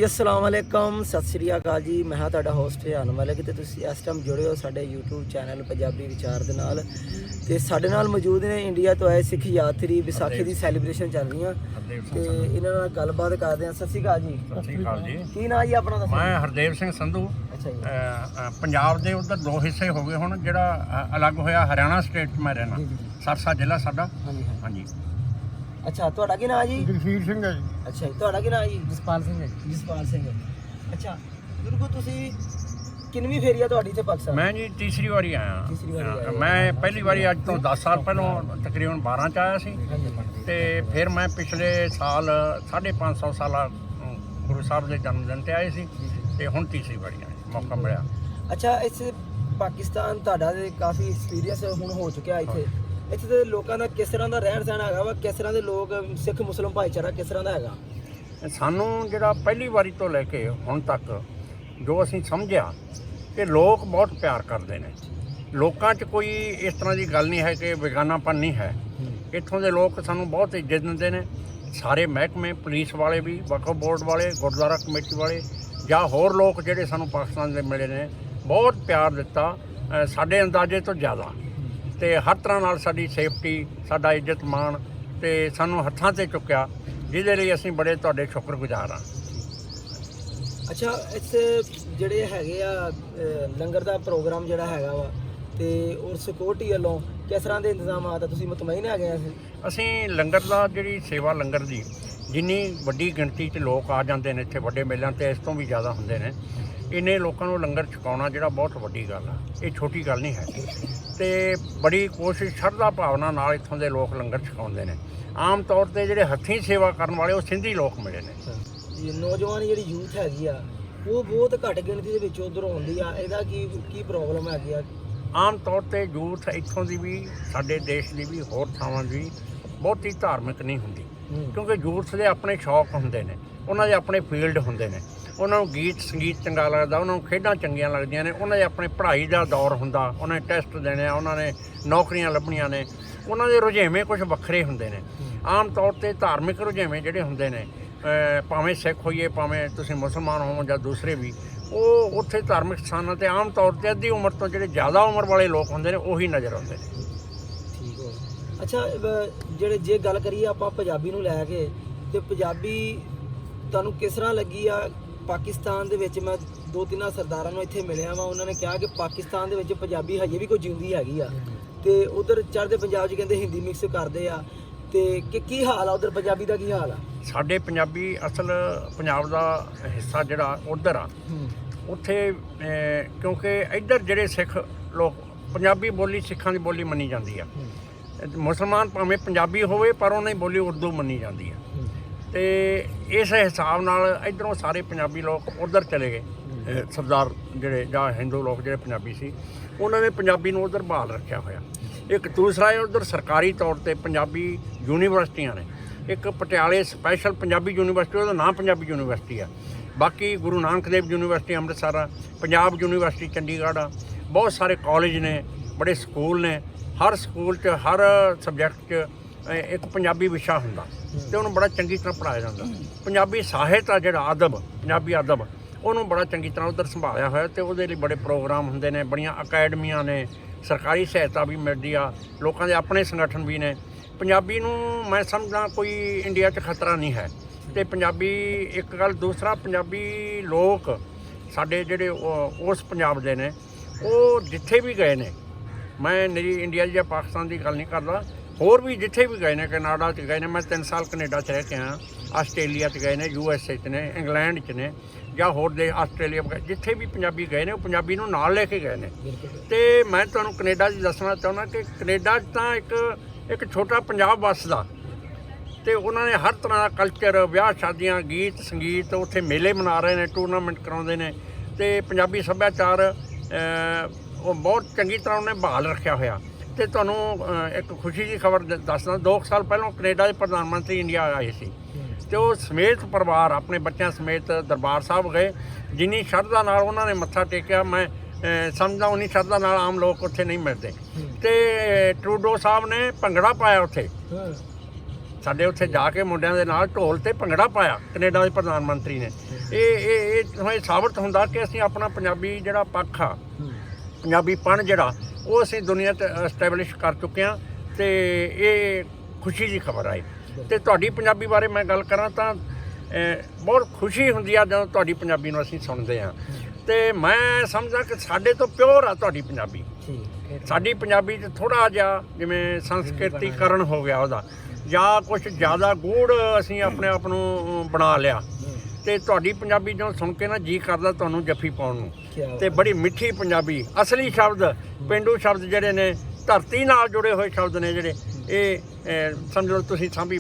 अस्सलाम वालेकुम सत श्री अकाल जी। मैं हाँ तुहाडा होस्ट रिहान मलिक ते तुसीं इस टाइम जुड़े हो साडे यूट्यूब चैनल पंजाबी विचार दे नाल ते साडे नाल मौजूद ने इंडिया तो आए सिख यात्री विसाखी दी सैलीब्रेशन चल रही ते इन्हां नाल गलबात करदे हां। सत श्री अकाल जी। सत श्री अकाल जी। की नाम जी अपना दसो? मैं हरदेव सिंह संधू। अच्छा जी। पंजाब दे उधर दो हिस्से हो गए हुण, जिहड़ा अलग होया हरियाणा स्टेट च मैं रहना, सरसा जिला साडा। हाँ जी। अच्छा तुहाडा की नाम जी? जगसीर सिंह है जी। अच्छा जी। तुहाडा की नाम जी? जसपाल सिंह है। जसपाल सिंह। अच्छा बिल्कुल तुसीं किनवी फेरी है तुहाडी इत्थे पाकिस्तान? मैं जी तीसरी वारी आया। तीसरी वारी आए। मैं पहली वारी अज तो 10 साल पहलों तकरीबन 12 च आया सी ते फिर मैं पिछले साल 550 साल गुरु साहब के जन्मदिन ते आए सी ते हुण तीसरी वारी आए, मौका मिलिया। अच्छा इस पाकिस्तान तुहाडा ते काफ़ी एक्सपीरियंस हुण हो चुकिया इत्थे इत्थे दे लोकां दा किस तरह दा रहन सहन हैगा वा? किस तरह दे लोग सिख मुस्लिम भाईचारा किस तरह दा हैगा? सानू जिहड़ा पहली वारी तो लैके हुण तक जो असीं समझिया कि लोग बहुत प्यार करते हैं, लोगों च कोई इस तरह की गल नहीं है कि बेगानापन नहीं है। इत्थों के लोग सानू बहुत इज्जत देंदे ने, सारे महकमे पुलिस वाले भी, वक्फ बोर्ड वाले, गुरुद्वारा कमेटी वाले या होर लोग जिहड़े सानू पाकिस्तान दे मिले ने बहुत प्यार दिता, साडे अंदाजे तो ज़्यादा। ते हर तरह नाल साडी सेफ्टी, साडा इज्जत मान ते सानू हत्थां ते चुक्या, जिहदे लई असीं बड़े तुहाडे शुक्रगुजार हाँ। अच्छा इत्थे ਜਿਹੜੇ ਹੈਗੇ ਆ ਲੰਗਰ ਦਾ ਪ੍ਰੋਗਰਾਮ ਜਿਹੜਾ ਹੈਗਾ ਵਾ ਤੇ ਔਰ ਸਿਕਿਉਰਿਟੀ ਵੱਲੋਂ ਕਿਸ ਤਰ੍ਹਾਂ ਦੇ ਇੰਤਜ਼ਾਮਾਤ ਆ, ਤੁਸੀਂ ਮੁਤਮਈਨ ਹੈਗੇ ਆ? ਅਸੀਂ ਲੰਗਰ ਦਾ ਜਿਹੜੀ ਸੇਵਾ ਲੰਗਰ ਦੀ ਜਿੰਨੀ ਵੱਡੀ ਗਿਣਤੀ 'ਚ ਲੋਕ ਆ ਜਾਂਦੇ ਨੇ ਇੱਥੇ ਵੱਡੇ ਮੇਲਿਆਂ 'ਤੇ, ਇਸ ਤੋਂ ਵੀ ਜ਼ਿਆਦਾ ਹੁੰਦੇ ਨੇ, ਇੰਨੇ ਲੋਕਾਂ ਨੂੰ ਲੰਗਰ ਛਕਾਉਣਾ ਜਿਹੜਾ ਬਹੁਤ ਵੱਡੀ ਗੱਲ ਆ, ਇਹ ਛੋਟੀ ਗੱਲ ਨਹੀਂ ਹੈ। ਤੇ ਬੜੀ ਕੋਸ਼ਿਸ਼ ਸ਼ਰਧਾ ਭਾਵਨਾ ਨਾਲ ਇੱਥੋਂ ਦੇ ਲੋਕ ਲੰਗਰ ਛਕਾਉਂਦੇ ਨੇ। ਆਮ ਤੌਰ 'ਤੇ ਜਿਹੜੇ ਹੱਥੀਂ ਸੇਵਾ ਕਰਨ ਵਾਲੇ ਉਹ ਸਿੰਧੀ ਲੋਕ ਮਿਲੇ ਨੇ। ਨੌਜਵਾਨ ਜਿਹੜੀ ਯੂਥ ਹੈਗੀ ਆ ਉਹ ਬਹੁਤ ਘੱਟ ਗਿਣਤੀ ਦੇ ਵਿੱਚ ਉਧਰ ਆਉਂਦੀ ਆ, ਇਹਦਾ ਕੀ ਪ੍ਰੋਬਲਮ ਹੈਗੀ ਆ? ਆਮ ਤੌਰ 'ਤੇ ਯੂਥ ਇੱਥੋਂ ਦੀ ਵੀ, ਸਾਡੇ ਦੇਸ਼ ਦੀ ਵੀ, ਹੋਰ ਥਾਵਾਂ ਦੀ ਵੀ ਬਹੁਤੀ ਧਾਰਮਿਕ ਨਹੀਂ ਹੁੰਦੀ, ਕਿਉਂਕਿ ਯੂਥ ਦੇ ਆਪਣੇ ਸ਼ੌਕ ਹੁੰਦੇ ਨੇ, ਉਹਨਾਂ ਦੇ ਆਪਣੇ ਫੀਲਡ ਹੁੰਦੇ ਨੇ, ਉਹਨਾਂ ਨੂੰ ਗੀਤ ਸੰਗੀਤ ਚੰਗਾ ਲੱਗਦਾ, ਉਹਨਾਂ ਨੂੰ ਖੇਡਾਂ ਚੰਗੀਆਂ ਲੱਗਦੀਆਂ ਨੇ, ਉਹਨਾਂ ਦੇ ਆਪਣੇ ਪੜ੍ਹਾਈ ਦਾ ਦੌਰ ਹੁੰਦਾ, ਉਹਨਾਂ ਨੇ ਟੈਸਟ ਦੇਣੇ ਆ, ਉਹਨਾਂ ਨੇ ਨੌਕਰੀਆਂ ਲੱਭਣੀਆਂ ਨੇ, ਉਹਨਾਂ ਦੇ ਰੁਝੇਵੇਂ ਕੁਝ ਵੱਖਰੇ ਹੁੰਦੇ ਨੇ। ਆਮ ਤੌਰ 'ਤੇ ਧਾਰਮਿਕ ਰੁਝੇਵੇਂ ਜਿਹੜੇ ਹੁੰਦੇ ਨੇ, ਭਾਵੇਂ ਸਿੱਖ ਹੋਈਏ ਭਾਵੇਂ ਤੁਸੀਂ ਮੁਸਲਮਾਨ ਹੋਵੋ ਜਾਂ ਦੂਸਰੇ ਵੀ, ਉਹ ਉੱਥੇ ਧਾਰਮਿਕ ਸਥਾਨਾਂ 'ਤੇ ਆਮ ਤੌਰ 'ਤੇ ਅੱਧੀ ਉਮਰ ਤੋਂ ਜਿਹੜੇ ਜ਼ਿਆਦਾ ਉਮਰ ਵਾਲੇ ਲੋਕ ਹੁੰਦੇ ਨੇ ਉਹੀ ਨਜ਼ਰ ਆਉਂਦੇ ਨੇ। ਠੀਕ ਹੋ। ਅੱਛਾ ਜਿਹੜੇ ਜੇ ਗੱਲ ਕਰੀਏ ਆਪਾਂ ਪੰਜਾਬੀ ਨੂੰ ਲੈ ਕੇ, ਤੇ ਪੰਜਾਬੀ ਤੁਹਾਨੂੰ ਕਿਸ ਤਰ੍ਹਾਂ ਲੱਗੀ ਆ? ਪਾਕਿਸਤਾਨ ਦੇ ਵਿੱਚ ਮੈਂ 2-3 ਸਰਦਾਰਾਂ ਨੂੰ ਇੱਥੇ ਮਿਲਿਆ ਵਾ, ਉਹਨਾਂ ਨੇ ਕਿਹਾ ਕਿ ਪਾਕਿਸਤਾਨ ਦੇ ਵਿੱਚ ਪੰਜਾਬੀ ਹਜੇ ਵੀ ਕੋਈ ਜਿਉਂਦੀ ਹੈਗੀ ਆ ਤੇ ਉਧਰ ਚੜ੍ਹਦੇ ਪੰਜਾਬ 'ਚ ਕਹਿੰਦੇ ਹਿੰਦੀ ਮਿਕਸ ਕਰਦੇ ਆ, ਤੇ ਕੀ ਹਾਲ ਆ ਉਧਰ ਪੰਜਾਬੀ ਦਾ? ਕੀ ਹਾਲ ਆ? ਸਾਡੇ ਪੰਜਾਬੀ ਅਸਲ ਪੰਜਾਬ ਦਾ ਹਿੱਸਾ ਜਿਹੜਾ ਉਧਰ ਆ, ਉੱਥੇ ਕਿਉਂਕਿ ਇੱਧਰ ਜਿਹੜੇ ਸਿੱਖ ਲੋਕ, ਪੰਜਾਬੀ ਬੋਲੀ ਸਿੱਖਾਂ ਦੀ ਬੋਲੀ ਮੰਨੀ ਜਾਂਦੀ ਆ, ਮੁਸਲਮਾਨ ਭਾਵੇਂ ਪੰਜਾਬੀ ਹੋਵੇ ਪਰ ਉਹਨਾਂ ਦੀ ਬੋਲੀ ਉਰਦੂ ਮੰਨੀ ਜਾਂਦੀ ਆ, ਤੇ ਇਸ ਹਿਸਾਬ ਨਾਲ ਇੱਧਰੋਂ ਸਾਰੇ ਪੰਜਾਬੀ ਲੋਕ ਉਧਰ ਚਲੇ ਗਏ। ਸਰਦਾਰ ਜਿਹੜੇ ਜਾਂ ਹਿੰਦੂ ਲੋਕ ਜਿਹੜੇ ਪੰਜਾਬੀ ਸੀ, ਉਹਨਾਂ ਨੇ ਪੰਜਾਬੀ ਨੂੰ ਉਧਰ ਬਹਾਲ ਰੱਖਿਆ ਹੋਇਆ। ਇੱਕ ਦੂਸਰਾ ਹੈ ਉਧਰ ਸਰਕਾਰੀ ਤੌਰ 'ਤੇ ਪੰਜਾਬੀ ਯੂਨੀਵਰਸਿਟੀਆਂ ਨੇ, ਇੱਕ ਪਟਿਆਲੇ ਸਪੈਸ਼ਲ ਪੰਜਾਬੀ ਯੂਨੀਵਰਸਿਟੀ, ਉਹਦਾ ਨਾਮ ਪੰਜਾਬੀ ਯੂਨੀਵਰਸਿਟੀ ਆ, ਬਾਕੀ ਗੁਰੂ ਨਾਨਕ ਦੇਵ ਯੂਨੀਵਰਸਿਟੀ ਅੰਮ੍ਰਿਤਸਰ ਆ, ਪੰਜਾਬ ਯੂਨੀਵਰਸਿਟੀ ਚੰਡੀਗੜ੍ਹ ਆ, ਬਹੁਤ ਸਾਰੇ ਕਾਲਜ ਨੇ, ਬੜੇ ਸਕੂਲ ਨੇ, ਹਰ ਸਕੂਲ 'ਚ ਹਰ ਸਬਜੈਕਟ 'ਚ ਇੱਕ ਪੰਜਾਬੀ ਵਿਸ਼ਾ ਹੁੰਦਾ ਅਤੇ ਉਹਨੂੰ ਬੜਾ ਚੰਗੀ ਤਰ੍ਹਾਂ ਪੜ੍ਹਾਇਆ ਜਾਂਦਾ। ਪੰਜਾਬੀ ਸਾਹਿਤ ਆ ਜਿਹੜਾ ਅਦਬ, ਪੰਜਾਬੀ ਅਦਬ, ਉਹਨੂੰ ਬੜਾ ਚੰਗੀ ਤਰ੍ਹਾਂ ਉੱਧਰ ਸੰਭਾਲਿਆ ਹੋਇਆ ਅਤੇ ਉਹਦੇ ਲਈ ਬੜੇ ਪ੍ਰੋਗਰਾਮ ਹੁੰਦੇ ਨੇ, ਬੜੀਆਂ ਅਕੈਡਮੀਆਂ ਨੇ, ਸਰਕਾਰੀ ਸਹਾਇਤਾ ਵੀ ਮਿਲਦੀ ਆ, ਲੋਕਾਂ ਦੇ ਆਪਣੇ ਸੰਗਠਨ ਵੀ ਨੇ। ਪੰਜਾਬੀ ਨੂੰ ਮੈਂ ਸਮਝਦਾ ਕੋਈ ਇੰਡੀਆ 'ਚ ਖਤਰਾ ਨਹੀਂ ਹੈ। ਅਤੇ ਪੰਜਾਬੀ ਇੱਕ ਗੱਲ, ਦੂਸਰਾ ਪੰਜਾਬੀ ਲੋਕ ਸਾਡੇ ਜਿਹੜੇ ਉਸ ਪੰਜਾਬ ਦੇ ਨੇ, ਉਹ ਜਿੱਥੇ ਵੀ ਗਏ ਨੇ, ਮੈਂ ਨਿਰੀ ਇੰਡੀਆ ਜਾਂ ਪਾਕਿਸਤਾਨ ਦੀ ਗੱਲ ਨਹੀਂ ਕਰਦਾ, ਹੋਰ ਵੀ ਜਿੱਥੇ ਵੀ ਗਏ ਨੇ, ਕੈਨੇਡਾ 'ਚ ਗਏ ਨੇ, ਮੈਂ 3 ਸਾਲ ਕੈਨੇਡਾ 'ਚ ਰਹਿ ਕੇ ਆਇਆ, ਆਸਟ੍ਰੇਲੀਆ 'ਚ ਗਏ ਨੇ, USA 'ਚ ਨੇ, ਇੰਗਲੈਂਡ 'ਚ ਨੇ, ਜਾਂ ਹੋਰ ਦੇ ਆਸਟ੍ਰੇਲੀਆ, ਜਿੱਥੇ ਵੀ ਪੰਜਾਬੀ ਗਏ ਨੇ ਉਹ ਪੰਜਾਬੀ ਨੂੰ ਨਾਲ ਲੈ ਕੇ ਗਏ ਨੇ। ਅਤੇ ਮੈਂ ਤੁਹਾਨੂੰ ਕੈਨੇਡਾ 'ਚ ਦੱਸਣਾ ਚਾਹੁੰਦਾ ਕਿ ਕੈਨੇਡਾ 'ਚ ਤਾਂ ਇੱਕ ਛੋਟਾ ਪੰਜਾਬ ਵੱਸਦਾ, ਅਤੇ ਉਹਨਾਂ ਨੇ ਹਰ ਤਰ੍ਹਾਂ ਦਾ ਕਲਚਰ, ਵਿਆਹ ਸ਼ਾਦੀਆਂ, ਗੀਤ ਸੰਗੀਤ, ਉੱਥੇ ਮੇਲੇ ਮਨਾ ਰਹੇ ਨੇ, ਟੂਰਨਾਮੈਂਟ ਕਰਾਉਂਦੇ ਨੇ, ਅਤੇ ਪੰਜਾਬੀ ਸੱਭਿਆਚਾਰ ਉਹ ਬਹੁਤ ਚੰਗੀ ਤਰ੍ਹਾਂ ਉਹਨੇ ਬਹਾਲ ਰੱਖਿਆ ਹੋਇਆ। ਅਤੇ ਤੁਹਾਨੂੰ ਇੱਕ ਖੁਸ਼ੀ ਦੀ ਖਬਰ ਦੱਸਦਾ, 2 ਸਾਲ ਪਹਿਲਾਂ ਕੈਨੇਡਾ ਦੇ ਪ੍ਰਧਾਨ ਮੰਤਰੀ ਇੰਡੀਆ ਆਏ ਸੀ ਅਤੇ ਉਹ ਸਮੇਤ ਪਰਿਵਾਰ ਆਪਣੇ ਬੱਚਿਆਂ ਸਮੇਤ ਦਰਬਾਰ ਸਾਹਿਬ ਗਏ। ਜਿੰਨੀ ਸ਼ਰਧਾ ਨਾਲ ਉਹਨਾਂ ਨੇ ਮੱਥਾ ਟੇਕਿਆ, ਮੈਂ ਸਮਝਦਾ ਉਨੀ ਸ਼ਰਧਾ ਨਾਲ ਆਮ ਲੋਕ ਉੱਥੇ ਨਹੀਂ ਮਿਲਦੇ। ਅਤੇ ਟਰੂਡੋ ਸਾਹਿਬ ਨੇ ਭੰਗੜਾ ਪਾਇਆ ਉੱਥੇ, ਸਾਡੇ ਉੱਥੇ ਜਾ ਕੇ ਮੁੰਡਿਆਂ ਦੇ ਨਾਲ ਢੋਲ ਤੇ ਭੰਗੜਾ ਪਾਇਆ ਕੈਨੇਡਾ ਦੇ ਪ੍ਰਧਾਨ ਮੰਤਰੀ ਨੇ। ਇਹ ਸਾਬਤ ਹੁੰਦਾ ਕਿ ਅਸੀਂ ਆਪਣਾ ਪੰਜਾਬੀ ਜਿਹੜਾ ਪੱਖ ਆ, ਪੰਜਾਬੀਪਣ ਜਿਹੜਾ ਉਹ ਅਸੀਂ ਦੁਨੀਆ 'ਚ ਐਸਟੈਬਲਿਸ਼ ਕਰ ਚੁੱਕੇ ਹਾਂ ਤੇ ਇਹ ਖੁਸ਼ੀ ਦੀ ਖਬਰ ਆਈ। ਤੇ ਤੁਹਾਡੀ ਪੰਜਾਬੀ ਬਾਰੇ ਮੈਂ ਗੱਲ ਕਰਾਂ ਤਾਂ ਬਹੁਤ ਖੁਸ਼ੀ ਹੁੰਦੀ ਆ ਜਦੋਂ ਤੁਹਾਡੀ ਪੰਜਾਬੀ ਨੂੰ ਅਸੀਂ ਸੁਣਦੇ ਹਾਂ ਤੇ ਮੈਂ ਸਮਝਦਾ ਕਿ ਸਾਡੇ ਤੋਂ ਪਿਓਰ ਆ ਤੁਹਾਡੀ ਪੰਜਾਬੀ। ਸਾਡੀ ਪੰਜਾਬੀ 'ਚ ਥੋੜ੍ਹਾ ਜਿਹਾ ਜਿਵੇਂ ਸੰਸਕ੍ਰਿਤੀਕਰਨ ਹੋ ਗਿਆ ਉਹਦਾ, ਜਾਂ ਕੁਝ ਜ਼ਿਆਦਾ ਗੂੜ ਅਸੀਂ ਆਪਣੇ ਆਪ ਨੂੰ ਬਣਾ ਲਿਆ। ਤੇ ਤੁਹਾਡੀ ਪੰਜਾਬੀ ਜਦੋਂ ਸੁਣ ਕੇ ਨਾ ਜੀ ਕਰਦਾ ਤੁਹਾਨੂੰ ਜੱਫੀ ਪਾਉਣ ਨੂੰ। ਤੇ ਬੜੀ ਮਿੱਠੀ ਪੰਜਾਬੀ, ਅਸਲੀ ਸ਼ਬਦ, ਪੇਂਡੂ ਸ਼ਬਦ ਜਿਹੜੇ ਨੇ, ਧਰਤੀ ਨਾਲ ਜੁੜੇ ਹੋਏ ਸ਼ਬਦ ਨੇ ਜਿਹੜੇ, ਇਹ ਸਮਝ ਲਓ ਤੁਸੀਂ ਸਾਂਭੀ